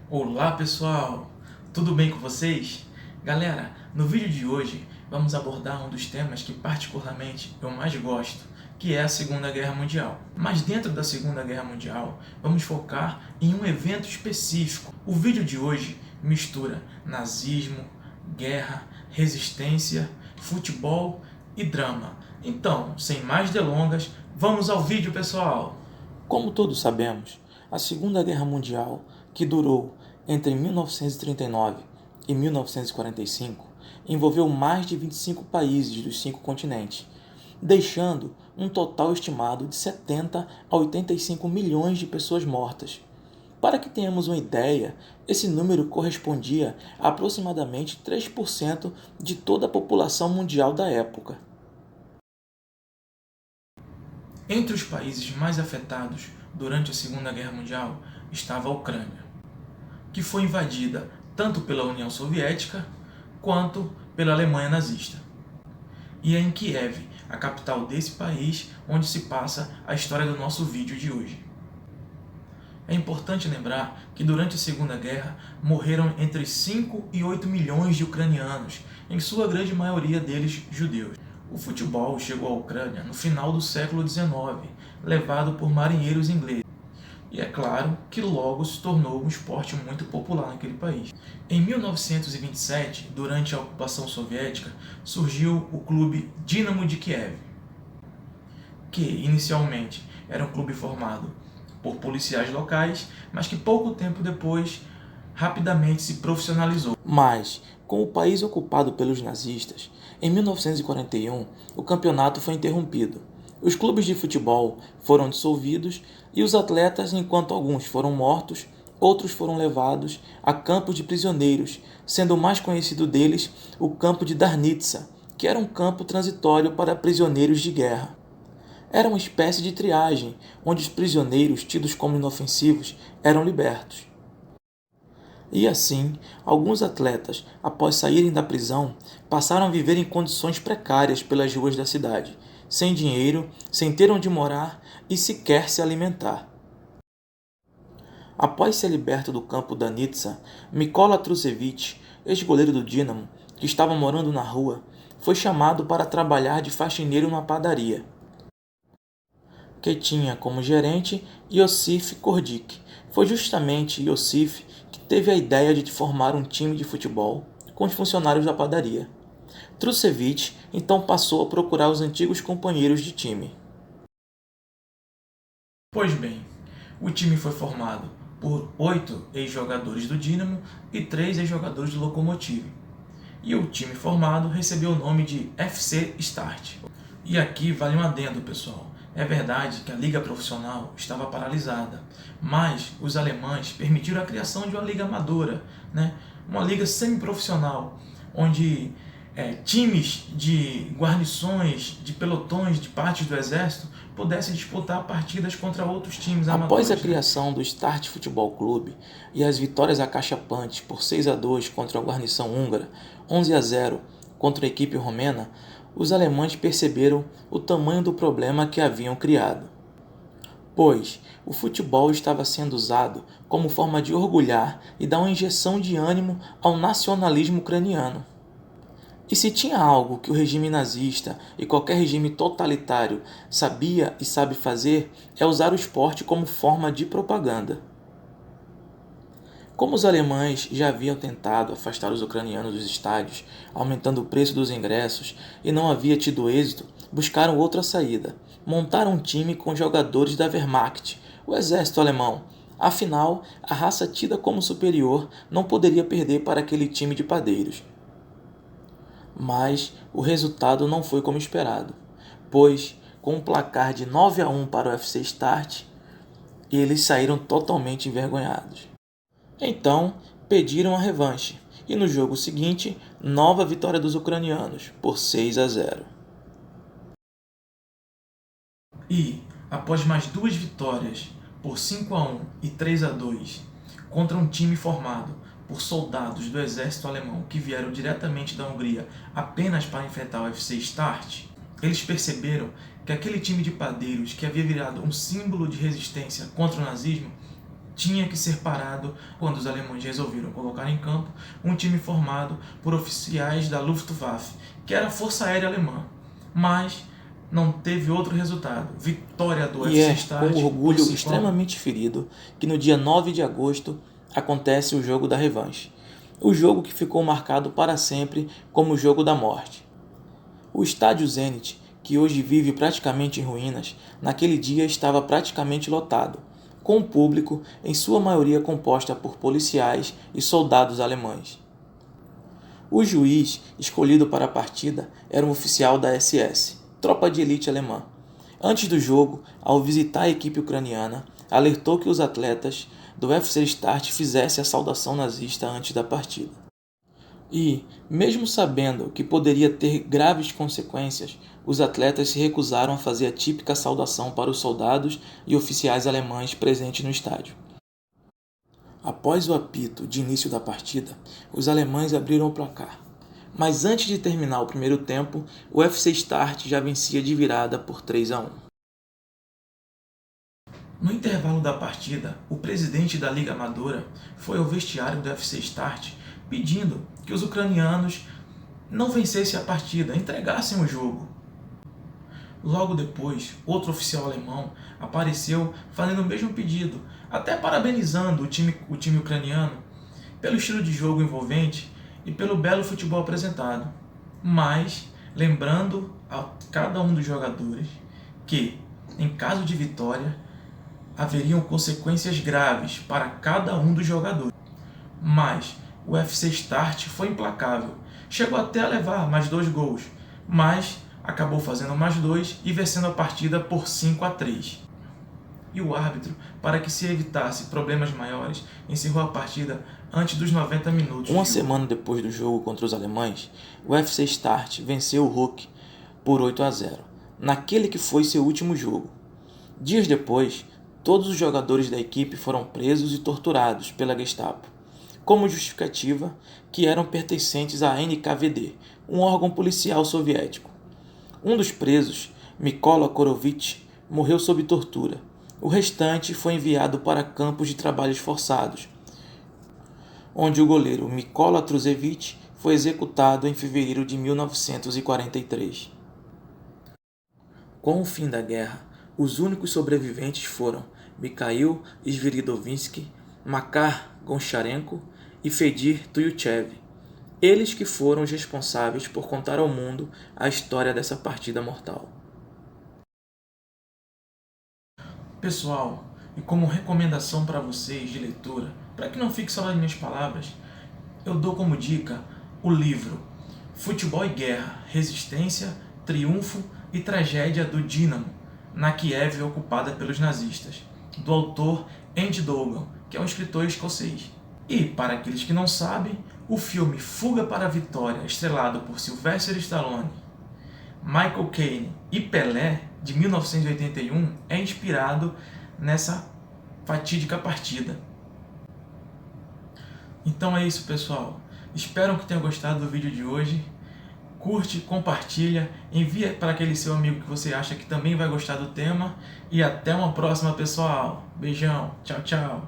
Olá pessoal, tudo bem com vocês? Galera, no vídeo de hoje vamos abordar um dos temas que particularmente eu mais gosto, que é a Segunda Guerra Mundial. Mas dentro da Segunda Guerra Mundial, vamos focar em um evento específico. O vídeo de hoje mistura nazismo, guerra, resistência, futebol e drama. Então, sem mais delongas, vamos ao vídeo, pessoal! Como todos sabemos, a Segunda Guerra Mundial, que durou entre 1939 e 1945, envolveu mais de 25 países dos 5 continentes, deixando um total estimado de 70 a 85 milhões de pessoas mortas. Para que tenhamos uma ideia, esse número correspondia a aproximadamente 3% de toda a população mundial da época. Entre os países mais afetados durante a Segunda Guerra Mundial estava a Ucrânia, que foi invadida tanto pela União Soviética quanto pela Alemanha nazista. E é em Kiev, a capital desse país, onde se passa a história do nosso vídeo de hoje. É importante lembrar que durante a Segunda Guerra morreram entre 5 e 8 milhões de ucranianos, em sua grande maioria deles judeus. O futebol chegou à Ucrânia no final do século XIX, levado por marinheiros ingleses. E é claro que logo se tornou um esporte muito popular naquele país. Em 1927, durante a ocupação soviética, surgiu o clube Dinamo de Kiev, que inicialmente era um clube formado por policiais locais, mas que pouco tempo depois rapidamente se profissionalizou. Mas, com o país ocupado pelos nazistas, em 1941 o campeonato foi interrompido. Os clubes de futebol foram dissolvidos e os atletas, enquanto alguns foram mortos, outros foram levados a campos de prisioneiros, sendo o mais conhecido deles o campo de Darnitsa, que era um campo transitório para prisioneiros de guerra. Era uma espécie de triagem, onde os prisioneiros tidos como inofensivos eram libertos. E assim, alguns atletas, após saírem da prisão, passaram a viver em condições precárias pelas ruas da cidade, sem dinheiro, sem ter onde morar e sequer se alimentar. Após ser liberto do campo da Nitsa, Mykola Trušević, ex-goleiro do Dinamo, que estava morando na rua, foi chamado para trabalhar de faxineiro numa padaria, que tinha como gerente Iosif Kordik. Foi justamente Iosif que teve a ideia de formar um time de futebol com os funcionários da padaria. Trušević então passou a procurar os antigos companheiros de time. Pois bem, o time foi formado por 8 ex-jogadores do Dinamo e 3 ex-jogadores do Lokomotiv. E o time formado recebeu o nome de FC Start. E aqui vale um adendo, pessoal. É verdade que a liga profissional estava paralisada, mas os alemães permitiram a criação de uma liga amadora, uma liga semi-profissional, onde times de guarnições, de pelotões, de partes do exército pudessem disputar partidas contra outros times amadores. Após a criação do Start Futebol Clube e as vitórias acachapantes por 6-2 contra a guarnição húngara, 11-0 contra a equipe romena, os alemães perceberam o tamanho do problema que haviam criado. Pois o futebol estava sendo usado como forma de orgulhar e dar uma injeção de ânimo ao nacionalismo ucraniano. E se tinha algo que o regime nazista e qualquer regime totalitário sabia e sabe fazer, é usar o esporte como forma de propaganda. Como os alemães já haviam tentado afastar os ucranianos dos estádios, aumentando o preço dos ingressos, e não havia tido êxito, buscaram outra saída. Montaram um time com jogadores da Wehrmacht, o exército alemão. Afinal, a raça tida como superior não poderia perder para aquele time de padeiros. Mas o resultado não foi como esperado, pois, com um placar de 9-1 para o FC Start, eles saíram totalmente envergonhados. Então, pediram a revanche, e no jogo seguinte, nova vitória dos ucranianos, por 6-0. E, após mais 2 vitórias, por 5-1 e 3-2, contra um time formado por soldados do exército alemão que vieram diretamente da Hungria apenas para enfrentar o FC Start, eles perceberam que aquele time de padeiros que havia virado um símbolo de resistência contra o nazismo tinha que ser parado quando os alemães resolveram colocar em campo um time formado por oficiais da Luftwaffe, que era a Força Aérea Alemã. Mas não teve outro resultado. Vitória do E UFC é Start. com orgulho extremamente ferido que no dia 9 de agosto acontece o jogo da revanche. O jogo que ficou marcado para sempre como o jogo da morte. O estádio Zenit, que hoje vive praticamente em ruínas, naquele dia estava praticamente lotado, com o público, em sua maioria composta por policiais e soldados alemães. O juiz escolhido para a partida era um oficial da SS, tropa de elite alemã. Antes do jogo, ao visitar a equipe ucraniana, alertou que os atletas do UFC Start fizessem a saudação nazista antes da partida. E, mesmo sabendo que poderia ter graves consequências, os atletas se recusaram a fazer a típica saudação para os soldados e oficiais alemães presentes no estádio. Após o apito de início da partida, os alemães abriram o placar. Mas antes de terminar o primeiro tempo, o UFC Start já vencia de virada por 3-1. No intervalo da partida, o presidente da Liga Amadora foi ao vestiário do UFC Start pedindo que os ucranianos não vencessem a partida, entregassem o jogo. Logo depois, outro oficial alemão apareceu fazendo o mesmo pedido, até parabenizando o time ucraniano pelo estilo de jogo envolvente e pelo belo futebol apresentado, mas lembrando a cada um dos jogadores que, em caso de vitória, haveriam consequências graves para cada um dos jogadores. Mas o UFC Start foi implacável, chegou até a levar mais 2 gols, mas acabou fazendo mais 2 e vencendo a partida por 5-3. E o árbitro, para que se evitasse problemas maiores, encerrou a partida antes dos 90 minutos. Uma semana depois do jogo contra os alemães, o UFC Start venceu o Ruck por 8-0, naquele que foi seu último jogo. Dias depois, todos os jogadores da equipe foram presos e torturados pela Gestapo, como justificativa que eram pertencentes à NKVD, um órgão policial soviético. Um dos presos, Mykola Korovich, morreu sob tortura. O restante foi enviado para campos de trabalhos forçados, onde o goleiro Mykola Trusevich foi executado em fevereiro de 1943. Com o fim da guerra, os únicos sobreviventes foram Mikhail Sviridovinsky, Makar Goncharenko e Fedir Tuyuchev, eles que foram os responsáveis por contar ao mundo a história dessa partida mortal. Pessoal, e como recomendação para vocês de leitura, para que não fique só nas minhas palavras, eu dou como dica o livro Futebol e Guerra, Resistência, Triunfo e Tragédia do Dínamo, na Kiev ocupada pelos nazistas, do autor Andy Dougan, que é um escritor escocês. E, para aqueles que não sabem, o filme Fuga para a Vitória, estrelado por Sylvester Stallone, Michael Caine e Pelé, de 1981, é inspirado nessa fatídica partida. Então é isso, pessoal. Espero que tenham gostado do vídeo de hoje. Curte, compartilha, envia para aquele seu amigo que você acha que também vai gostar do tema. E até uma próxima, pessoal. Beijão. Tchau, tchau.